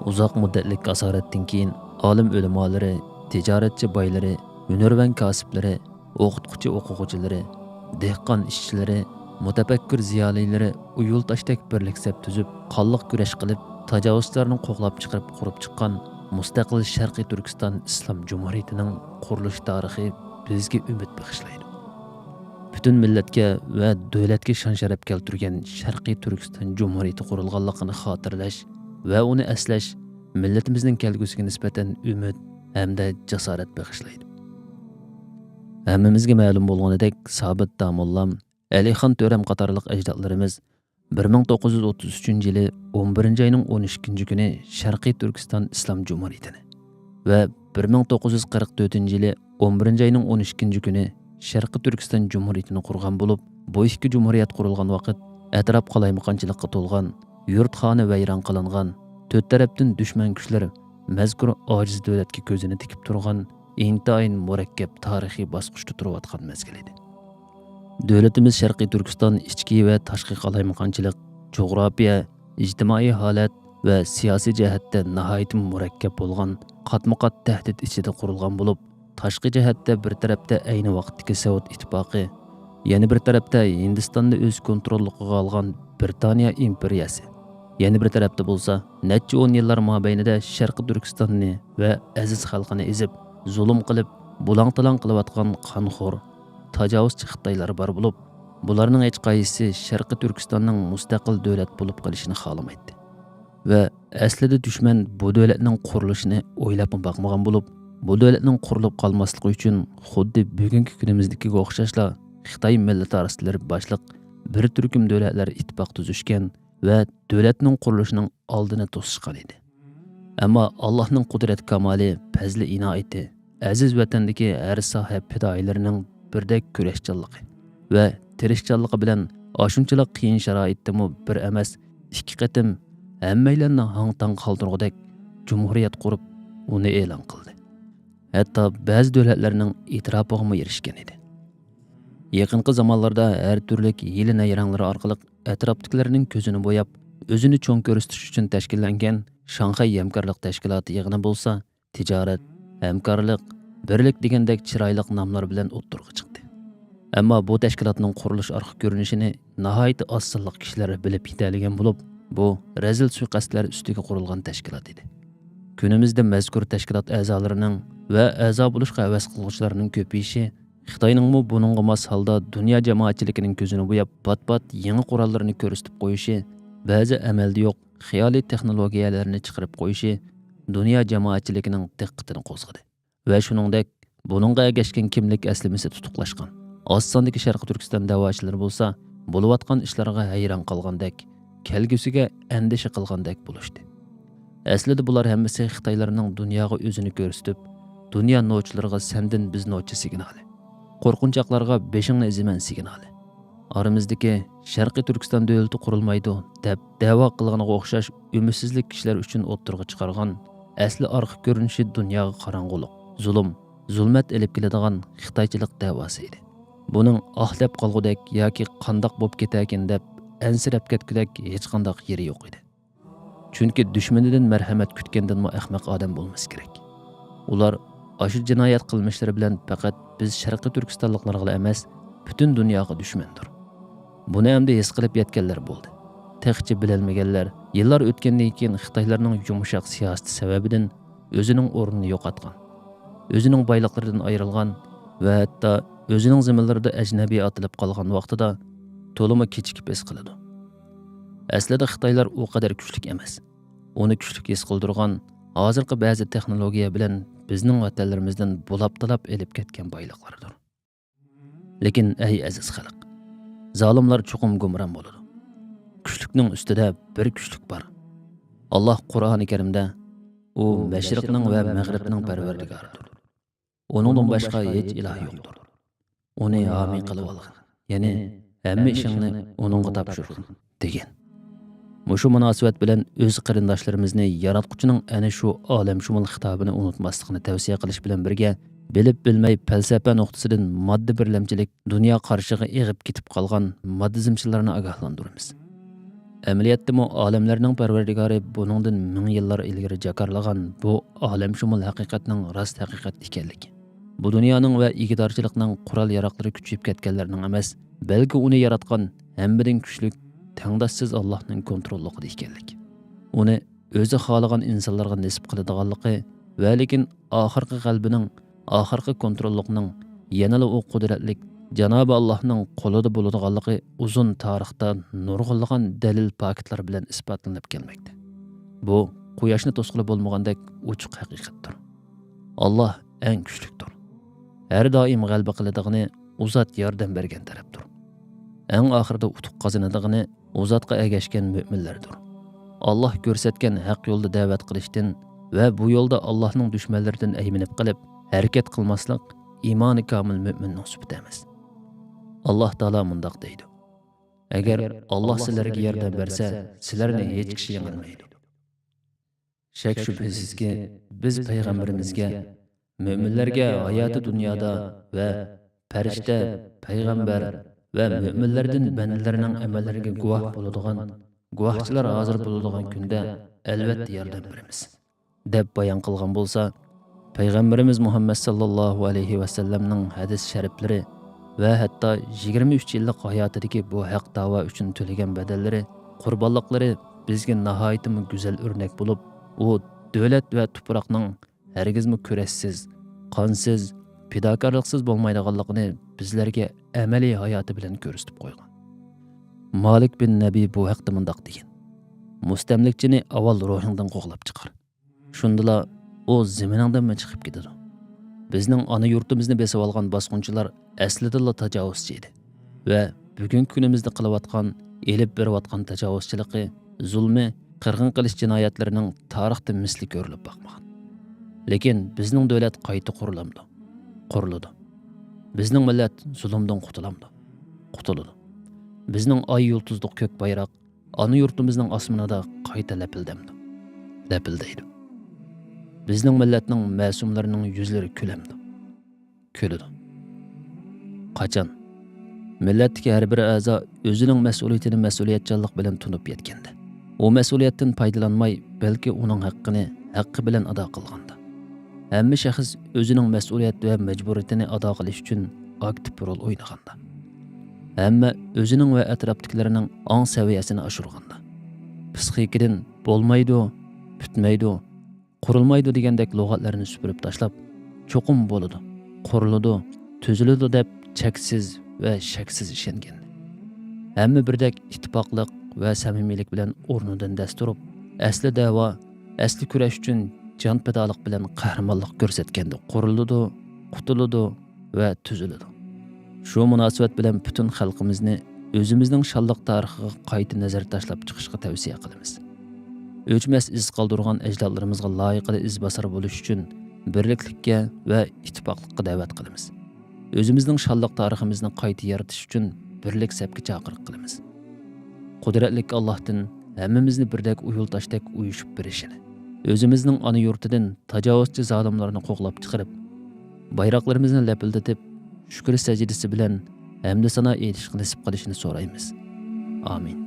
Uzoq muddatlik asoratdan keyin olim ulamolari, tijoratchi boylari, hunarvand kosiblari, o'qituvchi o'quvchilari, dehqon ishchilari, mutafakkur ziyolilari u yo'ltashdek birlik sap tuzib, qonliq kurash qilib, tajovuzlarni qo'g'lab chiqarib qurib chiqqan mustaqil Sharqiy Turkiston Islom Jumhuriyatining qurilish tarixi bizga umid bag'ishlaydi. Butun millatga va davlatga shon-sharaf keltirgan Sharqiy Turkiston Jumhuriyati qurilganligini xotirlash va uni aslash millatimizning kelgusiga nisbatan umid hamda jasorat bag'ishlaydi. Hammamizga ma'lum bo'lganidek, Sobit Damollam, Alixon To'ram qatorliq ajdodlarimiz 1933-yili 11-oyning 12-kuni Sharqiy Turkiston Islom Jumhuriyatini va 1944-yili 11-oyning 12-kuni Sharqiy Turkiston Jumhuriyatini qurgan bo'lib, bu ikki jumhuriyat qurilgan vaqt atrof qalaymaqonchilikqa to'lgan, yurtxona vayron qilingan, to'rt tarafdan dushman kuchlar mazkur ojiz davlatga ko'zini tikib turgan intayin murakkab tarixiy bosqichda turayotgan mezgil edi. Davlatimiz Sharqiy Turkiston ichki va tashqi qalaymaqonchilik, jo'g'rofiya, ijtimoiy holat va siyosiy jihatda nihoyat murakkab bo'lgan qatma-qat tahdid ichida qurilgan bo'lib, tashqi jihatda bir tarafda ayni vaqtdagi Sovet ittifoqi, yana bir tarafda Hindistonni o'z kontrolligiga olgan Britaniya imperiyasi, yana bir tarafda bo'lsa, necha 10 yillar mobaynida Sharqiy Turkistonni va aziz xalqini ezib, zulm qilib, bulang-talang qilayotgan qonxo'r, tajovuzchi Xitoylar bor bo'lib, bularning hech qaysisi Sharqiy Turkistonning mustaqil davlat bo'lib qolishini xohlamaydi. Va aslida dushman bu davlatning qurilishini o'ylab boqmagan bo'lib, bu davlatning qurilib qolmasligi uchun xuddi bugungi kunimizdagiga o'xshashla Xitoy millatarislari boshliq bir turkum davlatlar ittifoq tuzishgan va davlatning qurilishining oldini to'sishgan edi. Ammo Allohning qudrat kamoli, fazli inoyati, aziz vatandagi har soha fidoilarining birdek kurashchanligi va tirishchanligi bilan oshunchalik qiyin sharoitdami bir emas, ikki qatim hammaylarni hang-tang qoldirgudek jumhuriyat qurib, uni e'lon qildi. Hatto ba'zi davlatlarning e'tirofiga erishgan edi. Yaqinqi zamonlarda har turli hiyla nayranglar orqali atrofdagilarning ko'zini bo'yab, o'zini cho'ng ko'rsatish uchun tashkillangan Shanxay hamkorlik tashkiloti yig'ini bo'lsa, tijorat, hamkorlik, birlik degandek chiroyli nomlar bilan o'ttirg'i chiqdi. Ammo bu tashkilotning qurilish orqa ko'rinishini nihoyat osonlik kishilar bilib yetadigan bo'lib, bu razil suiqasdlar ustiga qurilgan tashkilot edi. Kunimizda mazkur tashkilot a'zolarining va a'zo bo'lishga havas qiluvchilarning ko'payishi Xitoyningmi buningga mos holda dunyo jamoatchiligining ko'zini bo'yab, pat-pat yangi qurollarni ko'rsatib qo'yishi, ba'zi amalda yo'q xiyoliy texnologiyalarni chiqarib qo'yishi dunyo jamoatchiligining diqqatini qo'zg'adi. Va shuningdek, buningga ergashgan kimlik aslimasi tutuqlashgan. Oz sondagi Sharqiy Turkiston da'vochilari bo'lsa, bo'layotgan ishlarga hayron qolgandek, kelgusiga andisha qilgandek bo'lishdi. Aslida bular hammasi Xitoylarning dunyoga o'zini ko'rsatib, dunyo novchilariga sendin biz novchi signali, qo'rqinchoqlarga beshingni eziman signali. Oramizdagi Sharqiy Turkiston davlati qurilmaydi deb da'vo qilganiga o'xshash umidsizlik kishilar uchun o'ttirg'i chiqargan asli orqa ko'rinishi dunyoga qorong'ulik, zulm, zulmat elib keladigan Xitoychilik da'vosi edi. Buning oxlab qolgudek yoki qandoq bo'lib ketakin deb ansirab ketgudek hech qanday yeri yo'q edi. Chunki dushmanidan marhamat kutgandanmi ahmoq odam bo'lmas kerak. Ular aşır jinoyat qilmishlari bilan faqat biz Sharqiy Turkistonliklarga emas, butun dunyoga dushmandir. Buni hamda his qilib yetganlar bo'ldi. Texchi bilolmaganlar yillar o'tgandan keyin Xitoylarning yumshoq siyosati sababidan o'zining o'rnini yo'qotgan, o'zining boyliqlaridan ayrilgan va hatto o'zining zaminlarida ajnabiy atilib qolgan vaqtida to'lima kechikib his qiladi. Aslida Xitoylar u qadar kuchli emas. Uni kuchli his qildirgan hozirgi ba'zi texnologiya bilan bizning vatanlarimizdan bulab-talab elib ketgan boyliqlardir. Lekin ey aziz xalq, zolimlar chuqum gumron bo'ladi. Kuchlikning ustida bir kuchlik bor. Alloh Qur'oni Karimda u mashriqning va mag'ribning parvardigoridir. Uningdan boshqa hech iloh yo'qdir. Uni homiy qilib olgan, ya'ni hamma ishingni uningga topshirgan degan. Mushu munosabat bilan o'z qarindoshlarimizni yaratquchining ana shu olamshumul xitobini unutmaslikni tavsiya qilish bilan birga, bilib bilmay falsafa nuqtasidan modda birlamchilik dunyo qarshiga eg'ib ketib qolgan moddizmchilarni ogohlantiramiz. Əməliyyatdamı aləmlərinin pərverdigarı buningdan ming yillar ilgari jakarlagan bu olamshumul haqiqatning rost haqiqat ekanligi. Bu dunyoning va igidorchilikning qurol yaroqlari kuchayib ketganlarning emas, balki uni yaratgan hammadan kuchlik, tangdoshsiz Allohning kontrolligida ekanligi. Uni o'zi xohlagan insonlarga nisb qiladiganligi va lekin oxirgi qalbining, oxirgi kontrollikning yanada u qudratlik Janobi Allohning qo'lida bo'ladiganligi uzun tarixda nurg'unlagan dalil paketlar bilan isbotlanib kelmoqda. Bu quyoshni to'sqili bo'lmagandek ochiq haqiqatdir. Alloh eng kuchlikdir. Har doim g'alaba qiladigini uzat yordam bergan tarafdir. Eng oxirida utuq qozonadiganini uzatga egashgan mo'minlardir. Alloh ko'rsatgan haq yo'lda da'vat qilishdan va bu yo'lda Allohning dushmanlaridan ayminib qilib harakat qilmaslik iymoni komil mo'minning sifati emas. Allah Taala mundaq deydi. Agar Alloh sizlarga yordam bersa, sizlarni hech kishi yengolmaydi. Shak shubhasizki, biz payg'ambarimizga, mo'minlarga hayoti dunyoda va farishta, payg'ambar va mo'minlardan bandalarining amallariga guvoh bo'ladigan, guvohchilar hozir bo'ladigan kunda albatta yordam beramiz, deb bayon qilgan bo'lsa, payg'ambarimiz Muhammad sallallohu alayhi va sallamning hadis shariflari va hatto 23 yillik hayotidagi bu haq da'vo uchun to'lagan badallari, qurbonliqlari bizga nihoyatda go'zal o'rnak bo'lib, u davlat va tuproqning hargizmi kurashsiz, qonsiz, fidokorliksiz bo'lmaydiganligini bizlarga amaliy hayoti bilan ko'rsatib qo'ygan. Malik bin Nabi bu haqda mundaq degan: Mustamlikchini avval ruhingdan qo'g'lab chiqar. Shundala u zaminingdan chiqib ketadi. Bizning ona yurtimizni besib olgan bosqinchilar aslida tajovuzchi edi va bugungi kunimizda qilayotgan, elib berayotgan tajovuzchiligi, zulmi, qirg'in qilish jinoyatlarining tarixda misli ko'rilib boqmagan. Lekin bizning davlat qayta quriladi. Bizning millat zulmdan qutuladi. Bizning oy yulduzliq ko'k bayroq ona yurtimizning osmonida qayta lapildaydi. Bizning millatning ma'sumlarining yuzlari kuladi. Qachon millatdagi har bir a'zo o'zining mas'uliyatini mas'uliyatchanlik bilan tunib yetganda, u mas'uliyatdan foydalanmay, balki uning haqqi bilan ado qilganda, hamma shaxs o'zining mas'uliyat va majburiyatini ado qilish uchun aktiv rol o'ynaganda, hamma o'zining va atrofdagilarining ong saviyasini oshirganda, psixikadan bo'lmaydi, bitmaydi, qurilmaydi degandek lug'atlarni supurib tashlab, cho'qim bo'ladi, quriladi, tuziladi deb cheksiz va shaksiz ishongan. Hamma birdek ittifoqlik va samimiylik bilan o'rnidan dast turib, asli da'vo, asli kurash uchun jon fidolik bilan qahramonlik ko'rsatganda quriladi, qutuladi va tuziladi. Shu munosabat bilan butun xalqimizni o'zimizning shonliq tarixiga qayta nazar tashlab chiqishga tavsiya qilamiz. O'chmas iz qoldirgan ajdodlarimizga loyiqli iz bosar bo'lish uchun birliklikka va ittifoqlikka da'vat qilamiz. O'zimizning shonliq tariximizni qayta yaratish uchun birlik safga chaqiriq qilamiz. Qudratli Allohdan hammamizni birdek uyultashdek uyushib berishini, o'zimizning ona yurtidan tajovuzchi zolimlarni qo'g'lab chiqarib, bayroqlarimizni lapildatib, shukr sajdasi bilan hamda sano aytishga nasib qilishini so'raymiz. Amin.